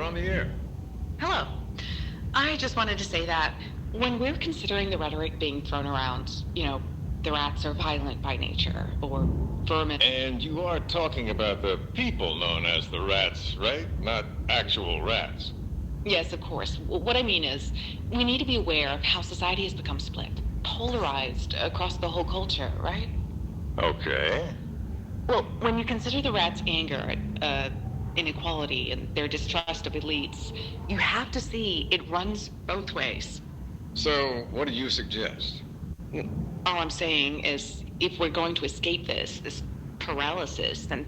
on the air. Hello. I just wanted to say that when we're considering the rhetoric being thrown around, the rats are violent by nature, or vermin. And you are talking about the people known as the rats, right? Not actual rats. Yes, of course. What I mean is, we need to be aware of how society has become split, polarized across the whole culture, right? Okay. Well, when you consider the rats' anger at inequality and their distrust of elites, you have to see it runs both ways. So, what do you suggest? All I'm saying is, if we're going to escape this paralysis, then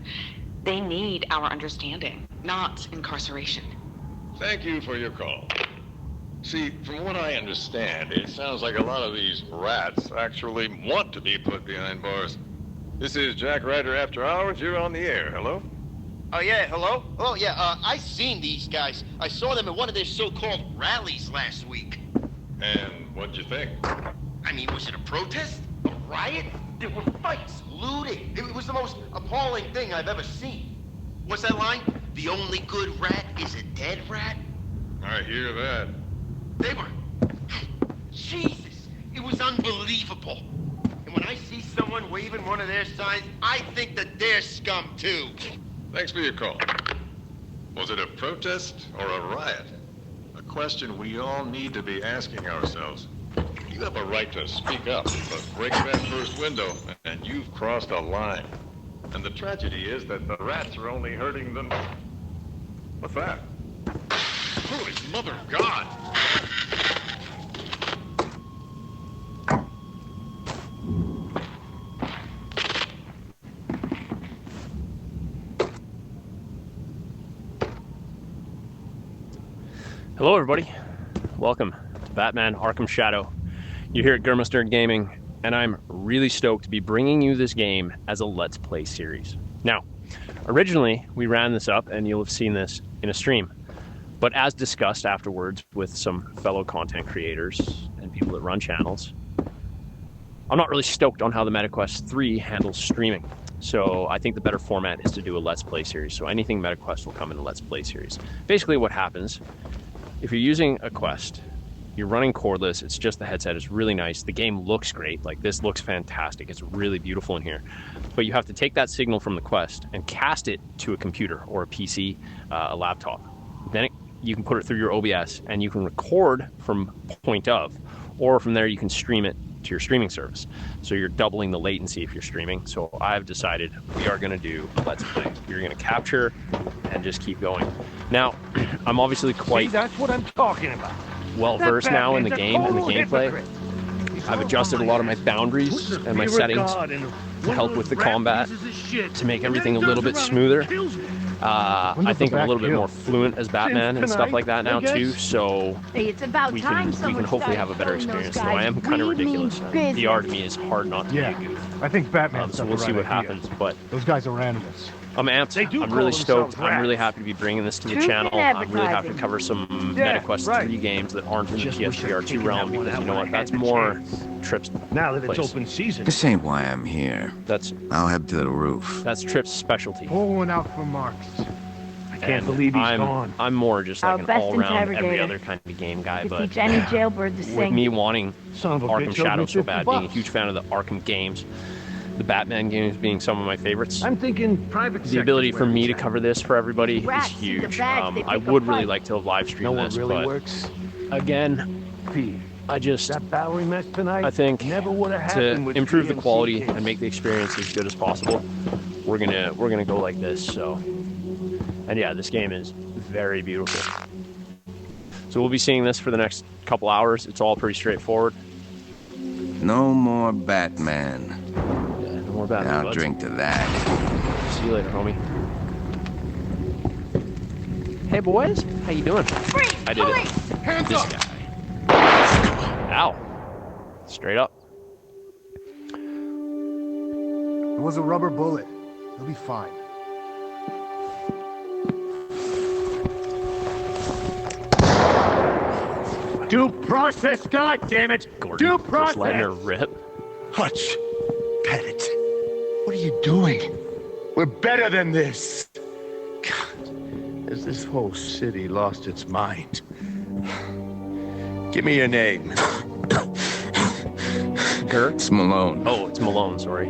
they need our understanding, not incarceration. Thank you for your call. See, from what I understand, it sounds like a lot of these rats actually want to be put behind bars. This is Jack Ryder After Hours. You're on the air. Hello? Oh, yeah, hello? Oh, yeah, I seen these guys. I saw them at one of their so-called rallies last week. And what'd you think? I mean, was it a protest? A riot? There were fights, looting. It was the most appalling thing I've ever seen. What's that line? The only good rat is a dead rat? I hear that. They were... Jesus! It was unbelievable. And when I see someone waving one of their signs, I think that they're scum, too. Thanks for your call. Was it a protest or a riot? A question we all need to be asking ourselves. You have a right to speak up, but break that first window, and you've crossed a line. And the tragedy is that the rats are only hurting them. What's that? Holy mother of God! Hello everybody, welcome to Batman Arkham Shadow. You're here at Grr-Must-Errd Gaming, and I'm really stoked to be bringing you this game as a Let's Play series. Now, originally we ran this up, and you'll have seen this in a stream, but as discussed afterwards with some fellow content creators and people that run channels, I'm not really stoked on how the MetaQuest 3 handles streaming. So I think the better format is to do a Let's Play series. So anything MetaQuest will come in a Let's Play series. Basically what happens, if you're using a Quest, you're running cordless, it's just the headset, it's really nice. The game looks great, like this looks fantastic. It's really beautiful in here. But you have to take that signal from the Quest and cast it to a computer or a PC, a laptop. Then you can put it through your OBS and you can record from point of, or from there you can stream it to your streaming service. So you're doubling the latency if you're streaming. So I've decided we are going to do a Let's Play. We're going to capture and just keep going. Now, I'm obviously quite... See, that's what I'm talking about. Well-versed now in the game and the gameplay. I've adjusted a lot of my boundaries and my settings to help with the combat, to make everything a little bit smoother. I think I'm a little bit more fluent as Batman and stuff like that now too, so we can hopefully have a better experience. Though I am kind of ridiculous. VR to me is hard not to be a goof. I think Batman. So we'll see what happens, but those guys are animals. I'm amped. I'm really stoked. I'm really happy to be bringing this to the channel. I'm really happy to cover some MetaQuest 3 games that aren't in the PSVR 2 realm, because you know what, that's more Tripp's now that place. It's open season. This ain't why I'm here. I'll head to the roof. That's Tripp's specialty. Pour one out for Marcus. I can't believe he's gone. I'm more just like an all-around, every other kind of game guy, but teach any jailbird to sing. With me wanting Arkham Shadow so bad, being a huge fan of the Arkham games, the Batman games being some of my favorites. I'm thinking private. The ability for me to cover this for everybody is huge. I would really like to have live streamed this, but again, I just, I think to improve the quality and make the experience as good as possible, we're gonna go like this. So, and yeah, this game is very beautiful. So we'll be seeing this for the next couple hours. It's all pretty straightforward. No more Batman. Yeah, no more Batman. I'll drink to that. See you later, homie. Hey boys, how you doing? I did it. Hands up! Guy. Ow. Straight up. It was a rubber bullet. He'll be fine. Due process, goddammit! Due process! Just letting her rip. Hutch, Pettit, what are you doing? We're better than this. God, Has this whole city lost its mind? Give me your name. Gert? It's Malone. Oh, it's Malone, sorry.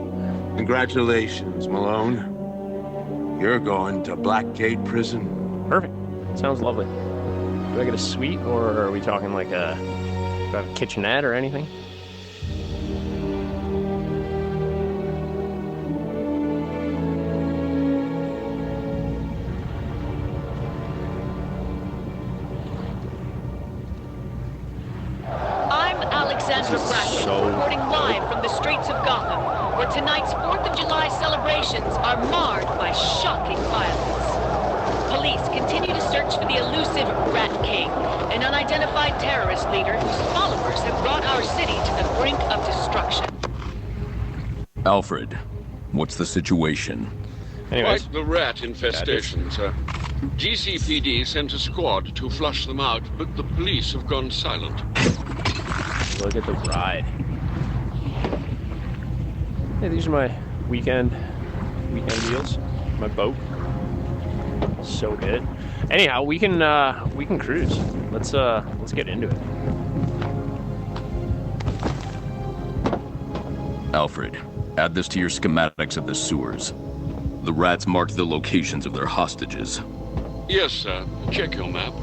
Congratulations, Malone. You're going to Blackgate Prison. Perfect. Sounds lovely. Do I get a suite, or are we talking like do I have a kitchenette or anything? Reporting live from the streets of Gotham, where tonight's 4th of July celebrations are marred by shocking violence. Police continue to search for the elusive Rat King, an unidentified terrorist leader whose followers have brought our city to the brink of destruction. Alfred, what's the situation? Anyways. Quite the rat infestation, sir. GCPD sent a squad to flush them out, but the police have gone silent. Look at the ride. Hey, these are my weekend deals. My boat. So good. Anyhow, we can cruise. Let's get into it. Alfred, add this to your schematics of the sewers. The rats marked the locations of their hostages. Yes, sir. Check your map.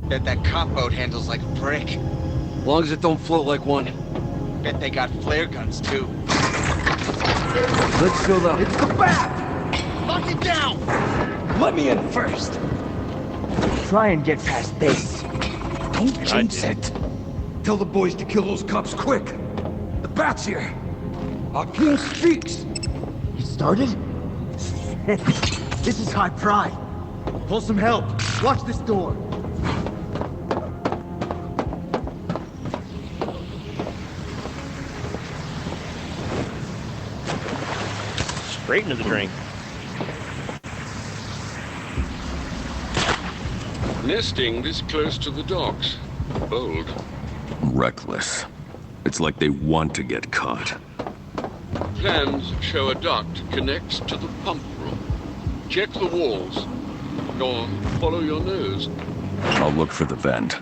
Bet that cop boat handles like a brick. As long as it don't float like one. Bet they got flare guns, too. Let's fill the... It's the bat! Lock it down! Let me in first. Try and get past this. Don't jinx it. Tell the boys to kill those cops quick. The bat's here. Our king speaks. You started? This is high pride. Pull some help. Watch this door. Straight into the drink. Nesting this close to the docks. Bold. Reckless. It's like they want to get caught. Plans show a duct connects to the pump room. Check the walls. Go on, follow your nose. I'll look for the vent.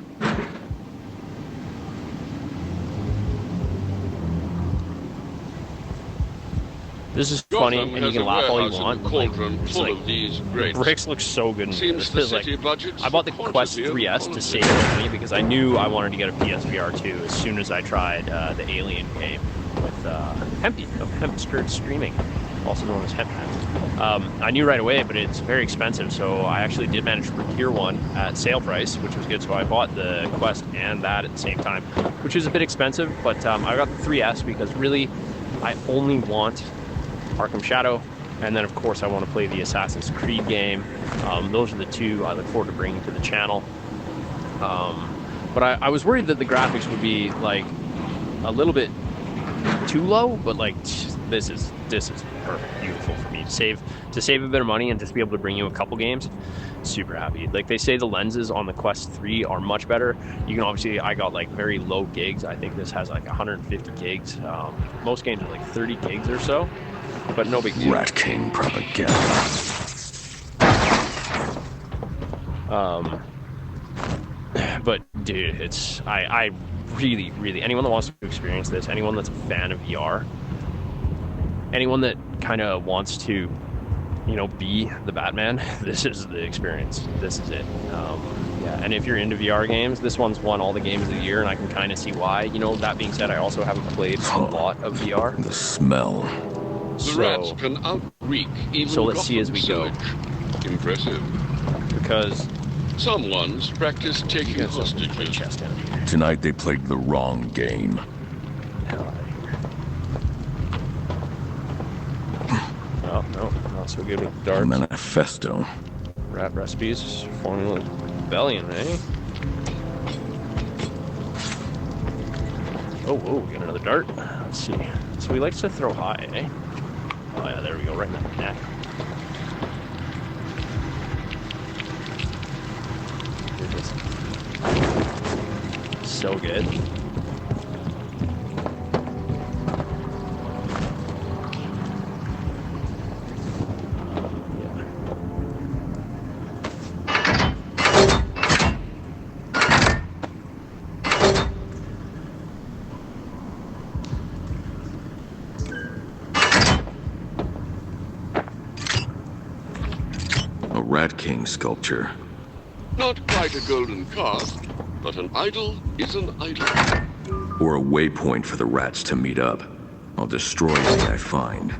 This is funny, Gotham and you can laugh all you want. The bricks look so good. Seems this is like, I bought the Quest 3S to save money because I knew I wanted to get a PSVR 2 as soon as I tried the Alien game with Hemp streaming, also known as Hemp. I knew right away, but it's very expensive, so I actually did manage to procure one at sale price, which was good. So I bought the Quest and that at the same time, which is a bit expensive, but I got the 3S because really I only want Arkham Shadow, and then of course I want to play the Assassin's Creed game. Those are the two I look forward to bringing to the channel. But I was worried that the graphics would be like a little bit too low, but like this is perfect, beautiful for me to save a bit of money and just be able to bring you a couple games. Super happy. Like they say the lenses on the Quest 3 are much better. You can obviously, I got like very low gigs. I think this has like 150 gigs. Most games are like 30 gigs or so. But no big deal. Rat King propaganda. But dude, it's I really anyone that wants to experience this, anyone that's a fan of VR, anyone that kind of wants to, you know, be the Batman, this is the experience. This is it. Yeah, and if you're into VR games, this one's won all the games of the year, and I can kind of see why. You know, that being said, I also haven't played a lot of VR. The smell. The rats can outreak even so let's see as we go. Impressive. Because someone's practiced taking hostages. Tonight they played the wrong game. Hell out of here. Oh, no, not so good with darts. Manifesto. Rat recipes, formula rebellion, eh? Oh, we got another dart. Let's see. So he likes to throw high, eh? Oh yeah, there we go, right in the neck. So good. A Rat King sculpture. Not quite a golden calf, but an idol is an idol. Or a waypoint for the rats to meet up. I'll destroy any I find.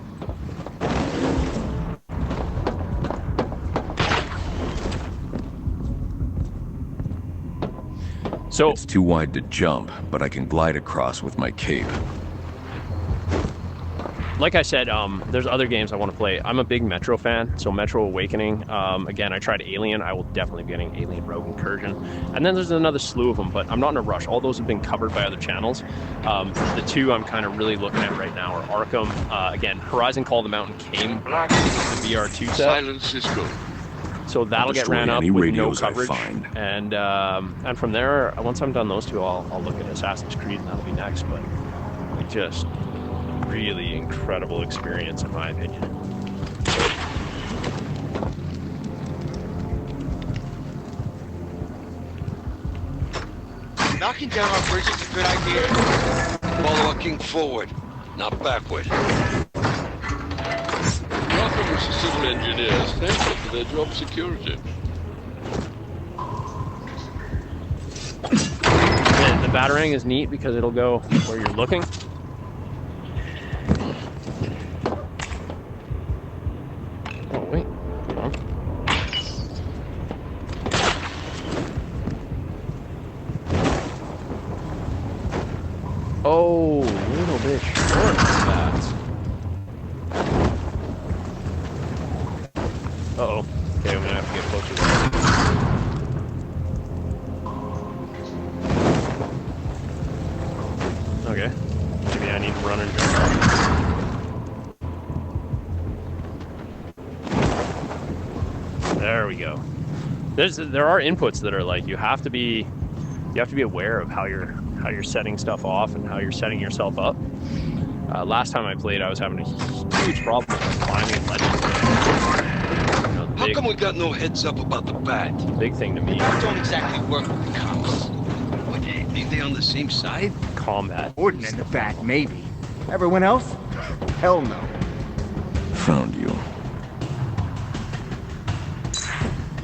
So it's too wide to jump, but I can glide across with my cape. like I said, there's other games I want to play. I'm a big Metro fan, so Metro Awakening. Again, I tried Alien. I will definitely be getting Alien Rogue Incursion. And then there's another slew of them, but I'm not in a rush. All those have been covered by other channels. The two I'm kind of really looking at right now are Arkham. Again, Horizon Call of the Mountain came with the VR2 set. Silence is good. So that'll get ran up with no coverage. And from there, once I'm done those two, I'll look at Assassin's Creed, and that'll be next. But like, just really incredible experience, in my opinion. Knocking down our bridge is a good idea. Follow our king forward, not backward. Gotham's civil engineers thankful for their job security. The batarang is neat because it'll go where you're looking. Oh wait, come on. Oh, little bit short that. Uh-oh. Okay, I'm gonna have to get closer to that. Okay. Maybe I need to run and jump off. There we go. There are inputs that are like you have to be aware of how you're setting stuff off and how you're setting yourself up. Last time I played, I was having a huge problem with climbing ledges. How come we got no heads up about the bat? Big thing to me. Bats don't exactly work with the cops. What, ain't they on the same side? Combat. Gordon and the bat, maybe. Everyone else? Hell no. Found you.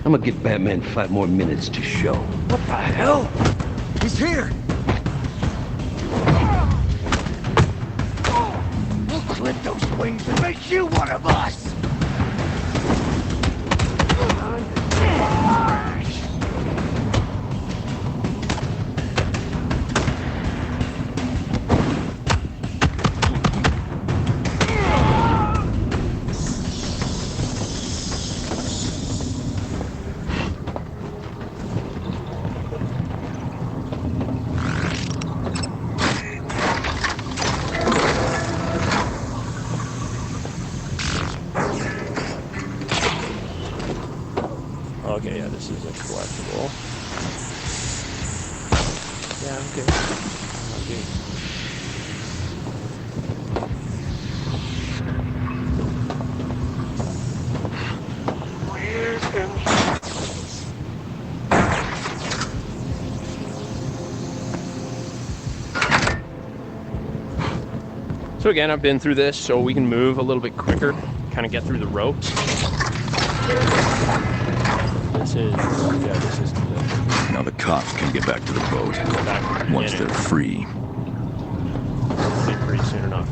I'm gonna give Batman 5 more minutes to show. What the hell? He's here! We'll clip those wings and make you one of us! Okay, yeah, this is a collectible. Yeah, I'm good. So again, I've been through this so we can move a little bit quicker, kind of get through the ropes. This is now the cops can get back to the boat once they're free. Pretty soon enough.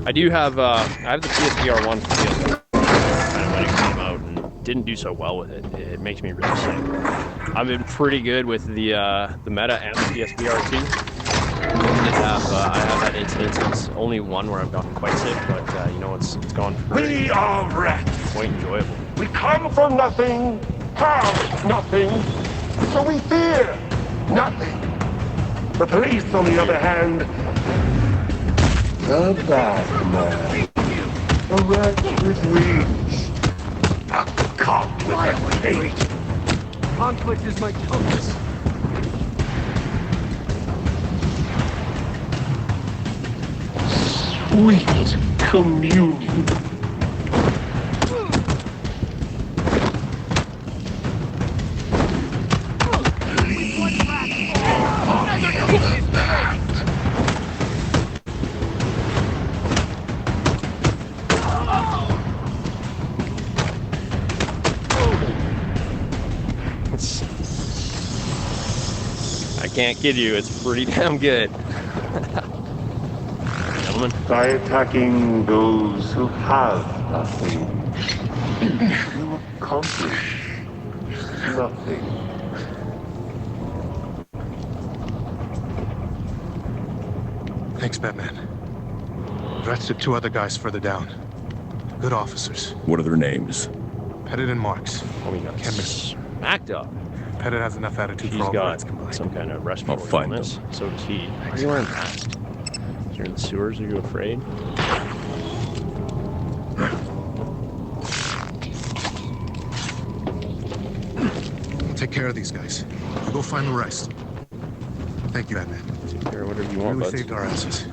I do have I have the PSVR 1 for PS4 kind of when it came out and didn't do so well with it. It makes me really sick. I've been pretty good with the Meta and the PSVR 2. I have had incidents. It's only one where I've gotten quite sick, but you know, it's gone pretty. We are rats. Quite enjoyable. We come from nothing, have nothing, so we fear nothing. The police, on the other hand, The Batman. A rat with wings. A cop with a cape. Conflict is my compass. Sweet communion. I can't kid you, it's pretty damn good. Gentlemen. By attacking those who have nothing, you accomplish nothing. Thanks, Batman. Rats took 2 other guys further down. Good officers. What are their names? Pettit and Marks. Oh, we got smacked up. Pettit has enough attitude He's for all got rats combined. some kind of respiratory I'll find illness. So does he. Why are you wearing a mask? You're in the sewers, are you afraid? I'll take care of these guys. You go find the rest. Thank you, Batman. Take care of whatever you want, really buds. saved our asses.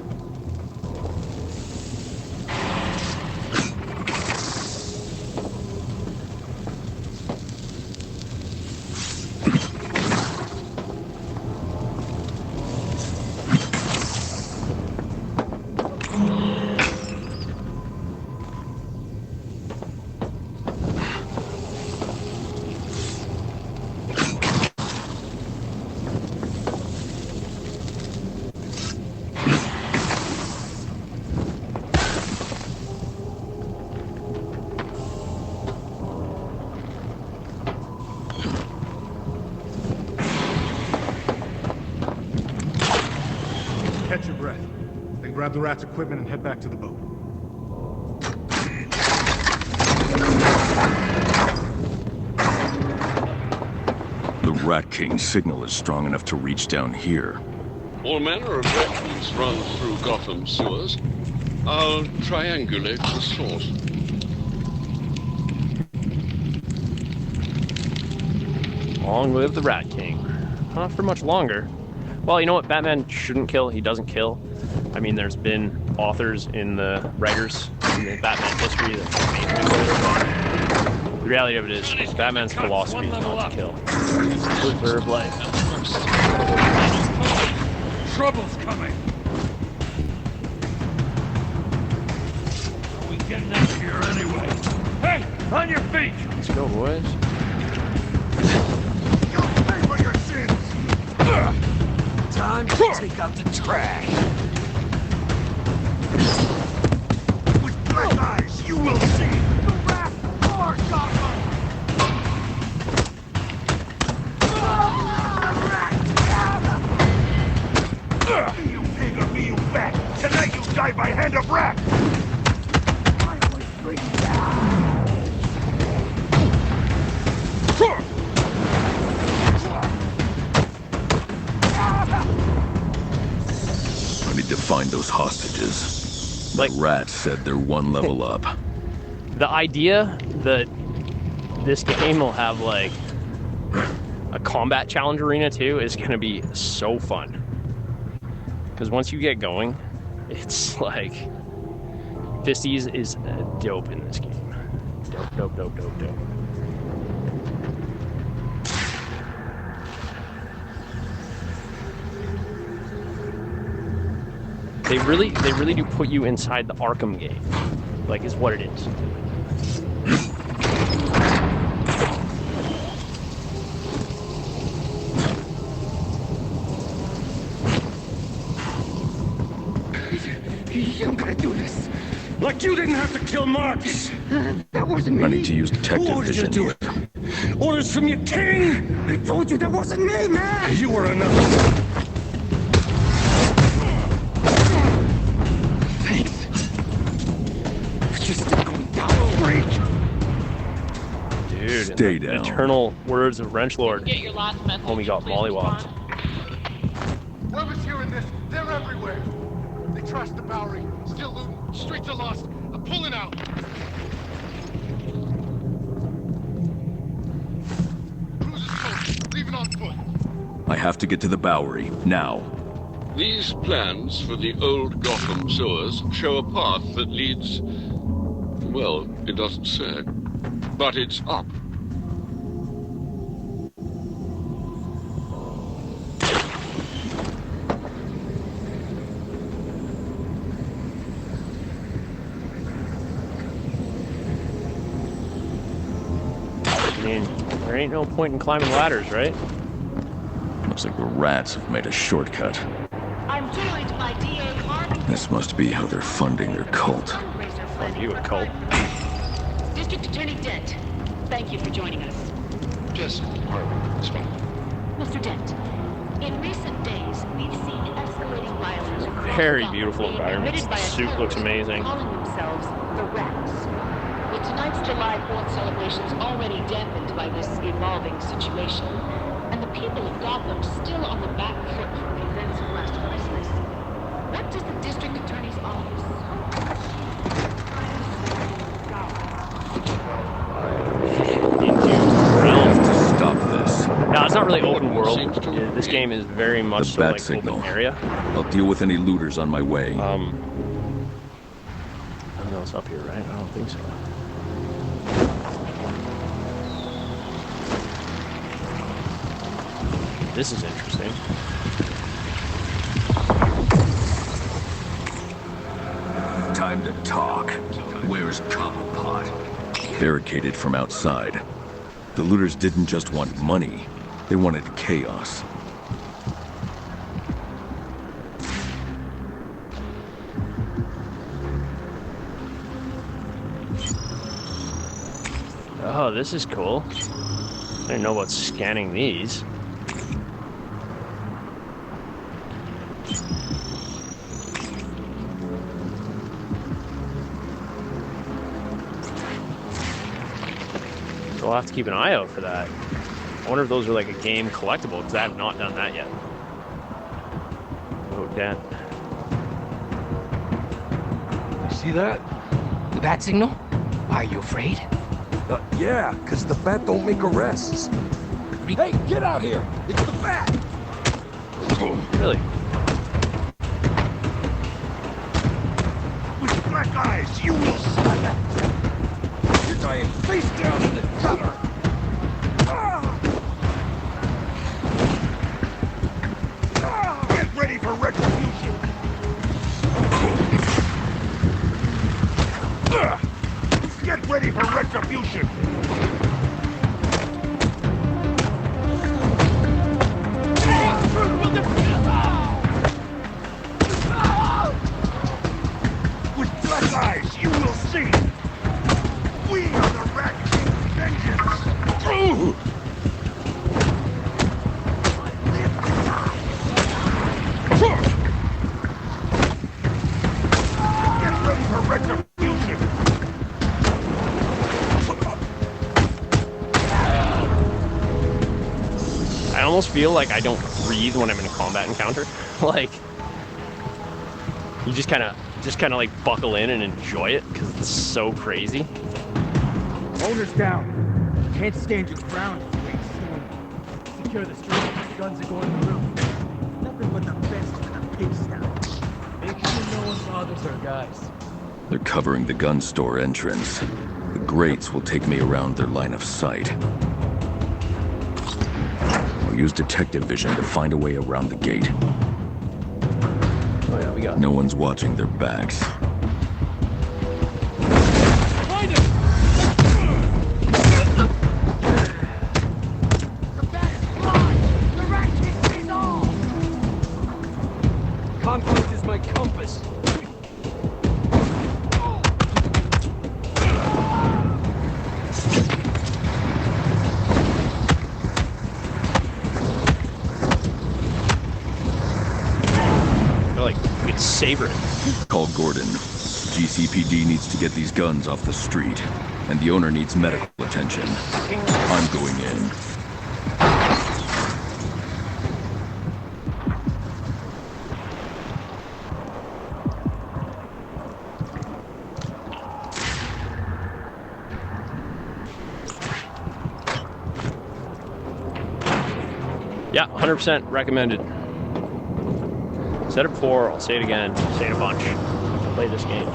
Catch your breath. Then grab the rat's equipment and head back to the boat. The Rat King's signal is strong enough to reach down here. All manner of records run through Gotham sewers. I'll triangulate the source. Long live the Rat King. Not for much longer. Well, you know what Batman shouldn't kill? He doesn't kill. I mean, there's been authors in the writers in the Batman history that made him kill. The reality of it is, Batman's philosophy is not to kill. Preserve life. Trouble's coming. How are we getting out of here anyway? Hey, on your feet! Let's go, boys. You'll pay for your sins! Time to take out the trash. With my eyes, you will see the wrath of our Gotham! You pig or me, you bat! Tonight you die by hand of rat! Finally, bring it down! I need to find those hostages. Like- The Rat said they're 1 level up. The idea that this game will have like a combat challenge arena too is going to be so fun. Because once you get going, it's like Fisties is dope in this game. Dope, dope, dope, dope, dope. They really do put you inside the Arkham game, like is what it is. You gotta do this. Like you didn't have to kill Marks. That wasn't me. I need to use Who detective ordered you to vision do here. it? Orders from your king? I told you that wasn't me, man. You were another. Thanks. But you're still going down, freak. Dude, Stay in the down. eternal words of Wrenchlord. Get your last message. Homie got Please mollywopped. respond. Whoever's hearing this, they're everywhere. They trashed the Bowery. Still looting. Streets are lost. I'm pulling out. Cruiser's close. Leave it on foot. I have to get to the Bowery, now. These plans for the old Gotham sewers show a path that leads... well, it doesn't say. But it's up. I mean, there ain't no point in climbing ladders, right? Looks like the rats have made a shortcut. I'm joined by DA Harvey. This must be how they're funding their cult. Are you a cult? District Attorney Dent, thank you for joining us. Just Harvey. It's fine. Mr. Dent, in recent days, we've seen escalating violence across Very Gotham beautiful being environment. committed by a Soup looks terrorist amazing. calling themselves the Rats. With tonight's July 4th celebrations already dampened by this evolving situation, and the people of Gotham still on the back foot from the events of last Christmas, what does the District Attorney's Office... To stop this. No, it's not really open world. This game is very much The so bat like signal. open area. I'll deal with any looters on my way. I don't know, it's up here, right? I don't think so. This is interesting. Time to talk. Where's Cobblepot? Barricaded from outside. The looters didn't just want money, they wanted chaos. Oh, this is cool. I didn't know about scanning these. So I'll have to keep an eye out for that. I wonder if those are like a game collectible, because I have not done that yet. Oh, Dad. See that? The bat signal? Are you afraid? Yeah, because the bat don't make arrests. Hey, get out here! It's the bat! Really? With black eyes, you will see! You're dying face down in the gutter! Get ready for retribution! Get ready for retribution! With black eyes, you will see! We are the Rat King's vengeance! Get ready for retribution! I almost feel like I don't breathe when I'm in a combat encounter. Like, you just kind of like buckle in and enjoy it because it's so crazy. Owner's down. Can't stand your ground. Secure the street. Guns are going through. Nothing but the best in the pigs now. Make sure no one bothers our guys. They're covering the gun store entrance. The grates will take me around their line of sight. I'll use detective vision to find a way around the gate. Oh yeah, we got No one's watching their backs. Find it! The bat is blind! The rat king sees all! Conflict is my compass. like we could savor it. Call Gordon. GCPD needs to get these guns off the street, and the owner needs medical attention. I'm going in. Yeah, 100% recommended. Said it before, I'll say it again, say it a bunch. Play this game.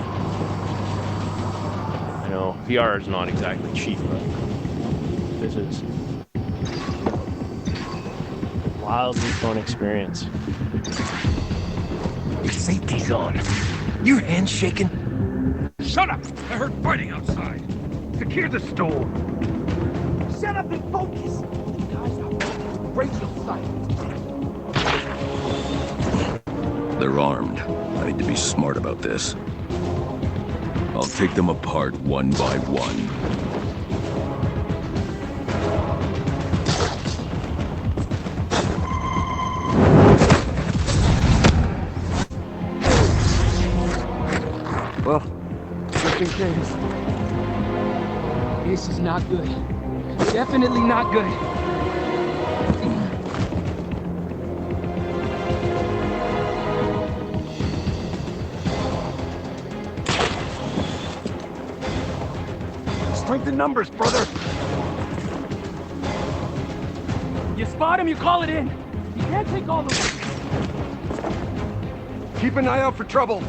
I know VR is not exactly cheap, but this is a wildly fun experience. Your safety's on. Your hand's shaking. Shut up! I heard fighting outside. Secure the store. Shut up and focus. Guys, break your sight. They're armed. I need to be smart about this. I'll take them apart one by one. Well, just in case. This is not good. Definitely not good. Strength in numbers, brother. You spot him, you call it in. You can't take all the... Keep an eye out for trouble.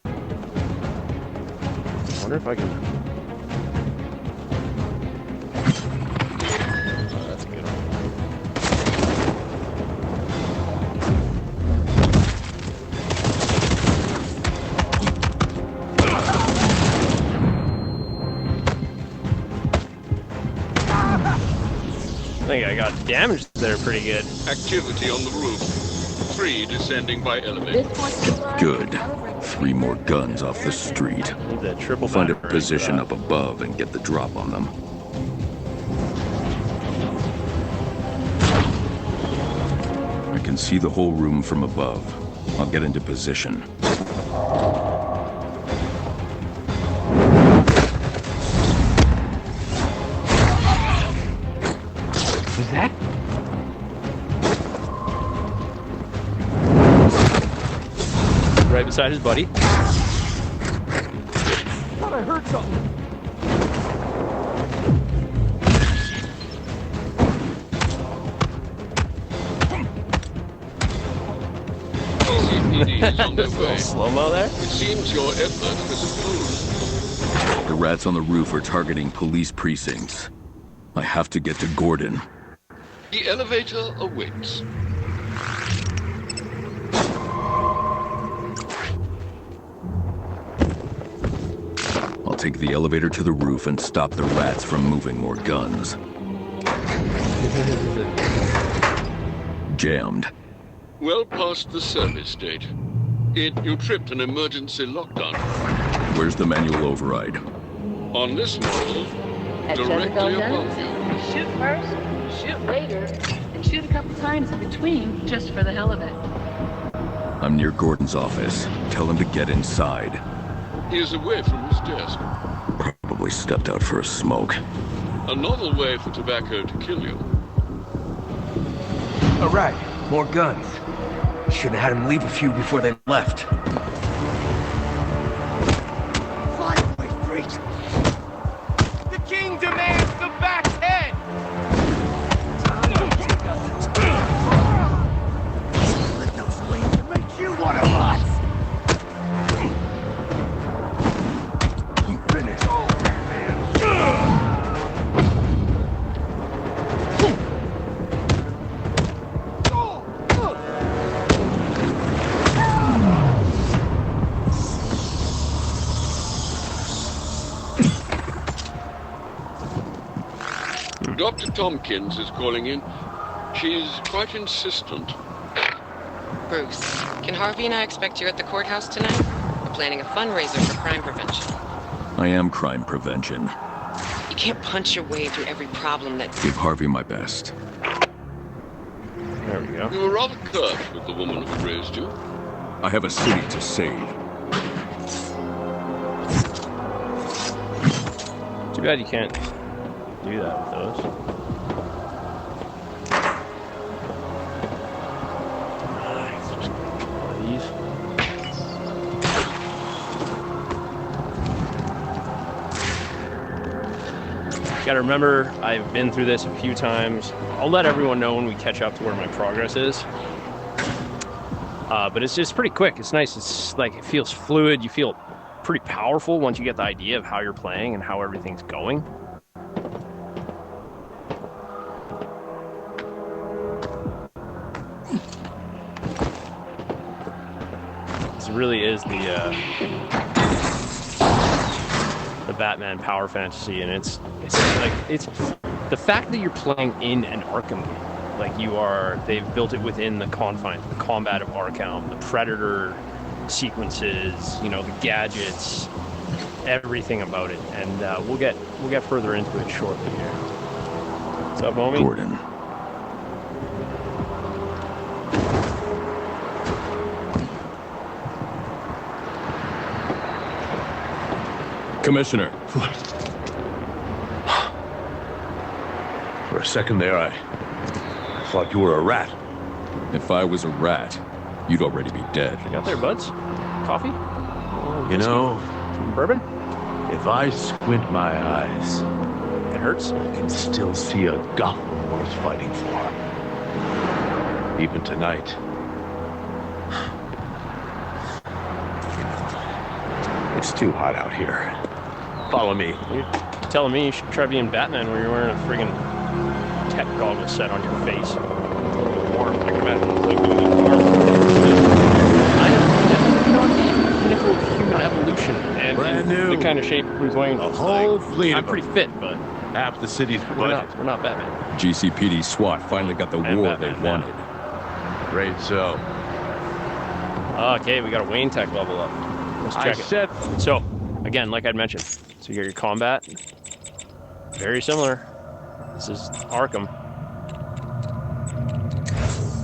I wonder if I can... Oh, that's a good one. I think I got damaged there pretty good. Activity on the roof. 3 descending by elevator. Good. 3 more guns off the street. Need that triple Find a battery position for up above and get the drop on them. I can see the whole room from above. I'll get into position. Was that? right beside his buddy. Thought I heard something. CPD is on their way. Slow-mo there? It seems your effort has failed. The rats on the roof are targeting police precincts. I have to get to Gordon. The elevator awaits. I'll take the elevator to the roof and stop the rats from moving more guns. Jammed. Well past the service date. You tripped an emergency lockdown. Where's the manual override? On this model, At directly Jezebel above you. Shoot first, shoot later, and shoot a couple times in between, just for the hell of it. I'm near Gordon's office. Tell him to get inside. He is away from his desk. Probably stepped out for a smoke. A novel way for tobacco to kill you. All right, more guns. Should have had him leave a few before they left. Fly away, freak! The king demands the bat's head! Let those flames make you one of us! Finish. Dr. Tompkins is calling in. She's quite insistent. Bruce, can Harvey and I expect you at the courthouse tonight? We're planning a fundraiser for crime prevention. I am crime prevention. You can't punch your way through every problem that... Give Harvey my best. There we go. You were rather curt with the woman who raised you. I have a city to save. Too bad you can't do that with those. Let's just get one of these. gotta remember, I've been through this a few times. I'll let everyone know when we catch up to where my progress is. But it's just pretty quick. It's nice. It's like, it feels fluid. You feel pretty powerful once you get the idea of how you're playing and how everything's going. This really is the Batman power fantasy, and it's the fact that you're playing in an Arkham game. Like they've built it within the confines, the combat of Arkham, the Predator sequences, you know, the gadgets, everything about it. And we'll get further into it shortly here. What's up, homie? Gordon. Commissioner. For a second there, I thought you were a rat. If I was a rat, you'd already be dead. You got there, buds? Coffee? You know, bourbon? If I squint my eyes, it hurts. I can still see a Gotham worth fighting for. Even tonight. It's too hot out here. Follow me. You're telling me you should try being Batman where you're wearing a friggin' tech goggle set on your face. Warm. I can imagine it's like doing it warm. I have pinnacle of human evolution, and brand new. The kind of shape we're going. A whole fleet. I'm pretty fit, but half the city's budget. We're not Batman. GCPD SWAT finally got the war they wanted. Great, so. Okay, we got a Wayne tech level up. Let's check it. So, again, like I'd mentioned, so you got your combat. Very similar. This is Arkham.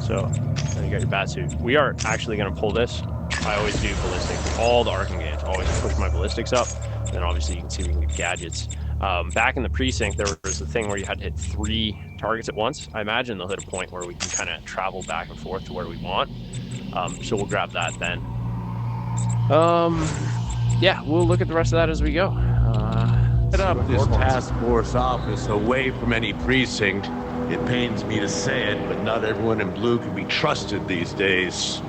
So, then you got your Batsuit. We are actually going to pull this. I always do ballistics. All the Arkham games, I always push my ballistics up. And then obviously you can see we can get gadgets. Back in the precinct, there was a thing where you had to hit 3 targets at once. I imagine they'll hit a point where we can kind of travel back and forth to where we want. So we'll grab that then. Yeah, we'll look at the rest of that as we go. Set up this task force office away from any precinct. It pains me to say it, but not everyone in blue can be trusted these days.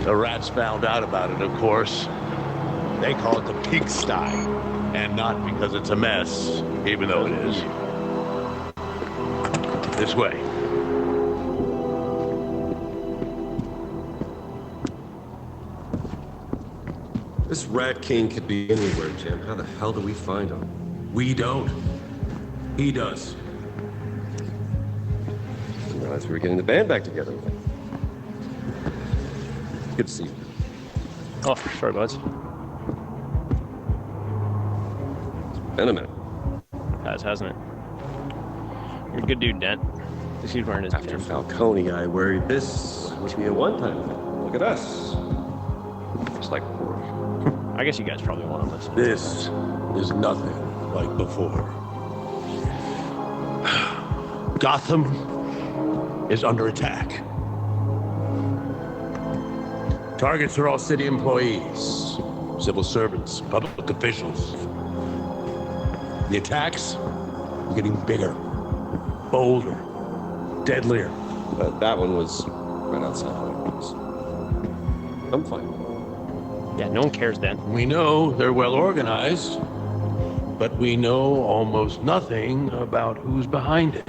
The rats found out about it, of course. They call it the pigsty, and not because it's a mess, even though it is. This way. This Rat King could be anywhere, Jim. How the hell do we find him? We don't. He does. I didn't realize we were getting the band back together. Good to see you. Oh, sorry, buds. It's been a minute. Hasn't it? You're a good dude, Dent. He's wearing his After Falcone, I worried this would be a one-time thing. Look at us. Just like before. I guess you guys probably want to listen. This is nothing like before. Gotham is under attack. Targets are all city employees, civil servants, public officials. The attacks are getting bigger, bolder, deadlier. But that one was right outside my house. I'm fine. Yeah, no one cares then. We know they're well organized, but we know almost nothing about who's behind it.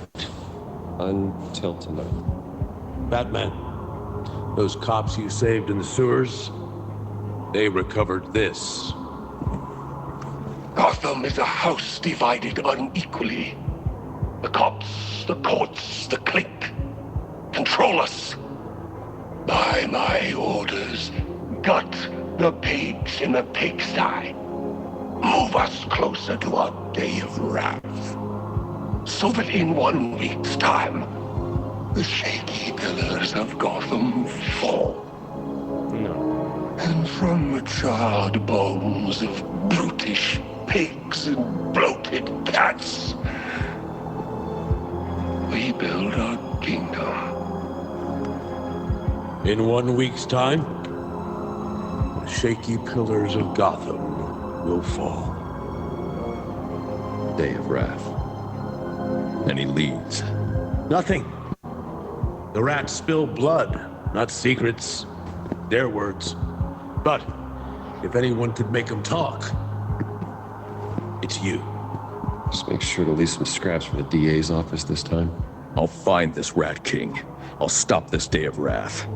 Until tonight. Batman, those cops you saved in the sewers, they recovered this. Gotham is a house divided unequally. The cops, the courts, the clique control us. By my orders, gut the pigs in the pigsty. Move us closer to our day of wrath. So that in 1 week's time, the shaky pillars of Gotham fall. No. And from the charred bones of brutish pigs and bloated cats, we build our kingdom. In 1 week's time, the shaky pillars of Gotham will fall. Day of Wrath. And he leads. Nothing. The rats spill blood, not secrets. Their words. But if anyone could make them talk, it's you. Just make sure to leave some scraps for the DA's office this time. I'll find this Rat King. I'll stop this Day of Wrath.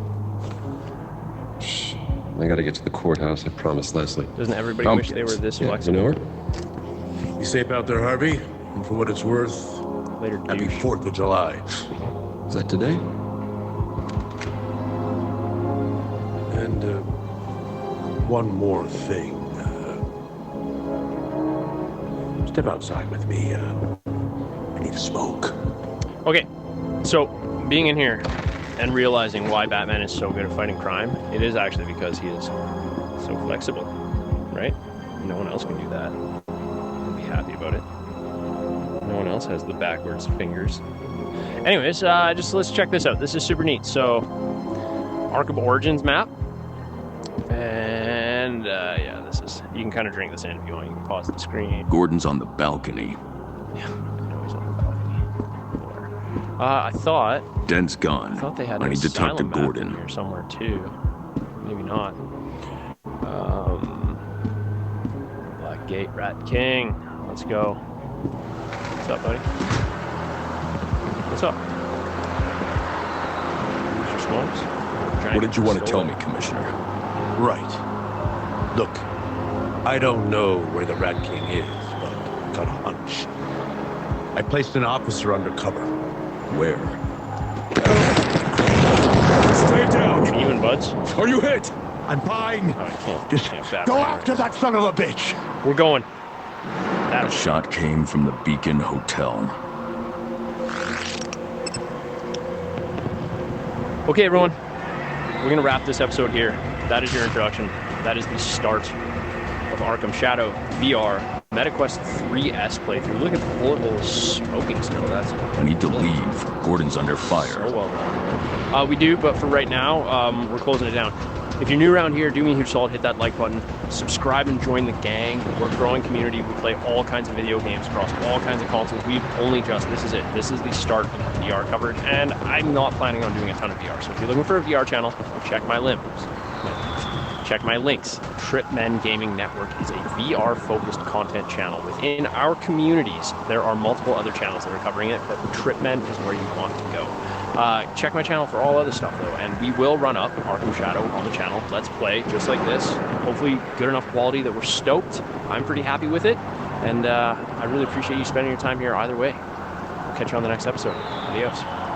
Shh. I gotta get to the courthouse, I promised Leslie. Doesn't everybody wish they were this flexible? You know her? Be safe out there, Harvey. And for what it's worth, later, happy 4th of July. Is that today? And, one more thing. Step outside with me. I need a smoke. Okay, so being in here and realizing why Batman is so good at fighting crime, it is actually because he is so flexible, right? No one else can do that. I'll be happy about it. No one else has the backwards fingers. Anyways, let's check this out. This is super neat. So, Arkham Origins map. And, yeah, this is, you can kind of drink this in if you want. You can pause the screen. Gordon's on the balcony. Yeah, I know he's on the balcony. I thought... Den's gone. I thought they had I need to talk to Gordon. Here somewhere, too. Maybe not. Blackgate Rat King. Let's go. What's up, buddy? What's up? Where's your smokes? What did you want to tell me, Commissioner? Right. Look, I don't know where the Rat King is, but I've got a hunch. I placed an officer undercover. Where? Stay down! Even, buds? Are you hit? I'm fine. Oh, I can't. Just go after that son of a bitch. We're going. A shot came from the Beacon Hotel. Okay, everyone. We're going to wrap this episode here. That is your introduction. That is the start of Arkham Shadow VR MetaQuest 3S playthrough. Look at the bullet holes smoking still. That's I need to leave. Gordon's under fire. So well done. We do, but for right now, we're closing it down. If you're new around here, do me a huge solid, hit that like button, subscribe and join the gang. We're a growing community. We play all kinds of video games across all kinds of consoles. We've only just, this is it. This is the start of VR coverage, and I'm not planning on doing a ton of VR. So if you're looking for a VR channel, check my links. Check my links. Tripmen Gaming Network is a VR-focused content channel. Within our communities, there are multiple other channels that are covering it, but Tripmen is where you want to go. Check my channel for all other stuff, though, and we will run up Arkham Shadow on the channel. Let's play just like this. Hopefully good enough quality that we're stoked. I'm pretty happy with it, and I really appreciate you spending your time here either way. We'll catch you on the next episode. Adios.